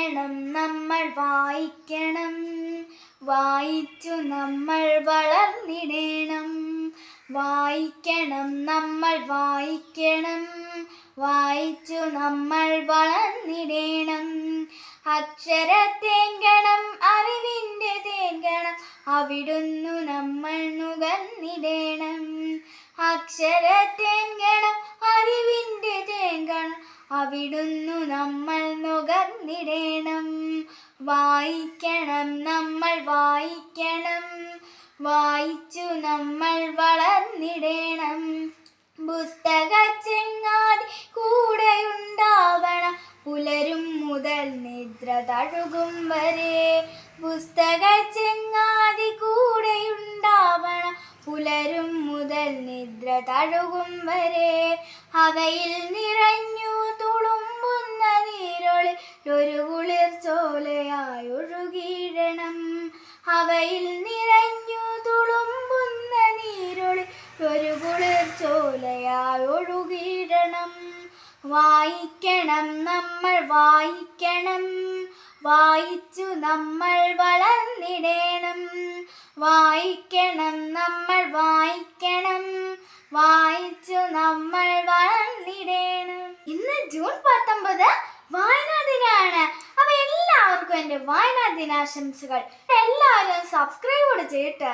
വായിക്കണം നമ്മൾ വായിക്കണം, വായിച്ചു നമ്മൾ വളർന്നിടണം. വായിക്കണം നമ്മൾ വായിക്കണം, വായിച്ചു നമ്മൾ വളർന്നിടണം. അക്ഷരത്തേങ്കണം അറിവിൻ്റെ തേങ്കണം, അവിടുന്നു നമ്മൾ നുകർന്നിടണം. അക്ഷരത്തേങ്കണം അറിവിൻ്റെ തേങ്കണം, അവിടുന്നു നമ്മൾ നുകർന്നിടണം. വായിക്കണം നമ്മൾ വായിക്കണം, വായിച്ചു നമ്മൾ വളർന്നിടണം. പുസ്തക ചെങ്ങാതി കൂടെയുണ്ടാവണം, പുലരും മുതൽ നിദ്ര തഴുകും വരെ. പുസ്തക ചെങ്ങാതി കൂടെയുണ്ടാവണം, പുലരും മുതൽ നിദ്ര തഴുകും വരെ. അവയിൽ നിറഞ്ഞു തുളുമ്പുന്ന നീരൊളി ഒരു കുളിർ ചോലയായി ഒഴുകിയിടണം. അവയിൽ നിറഞ്ഞു തുളുമ്പുന്ന നീരൊളി ഒരു കുളിർ ചോലയായി ഒഴുകിയിടണം. വായിക്കണം നമ്മൾ വായിക്കണം, വായിച്ചു നമ്മൾ വളർന്നിടണം. വായിക്കണം നമ്മൾ വായിക്കണം, വായിച്ചു നമ്മൾ വളർന്നിടണം. ഇന്ന് ജൂൺ 19 വായനാ ദിനമാണ്. അപ്പൊ എല്ലാവർക്കും എൻ്റെ വായനാ ദിനാശംസകൾ. എല്ലാവരും സബ്സ്ക്രൈബ് ചെയ്തിട്ട്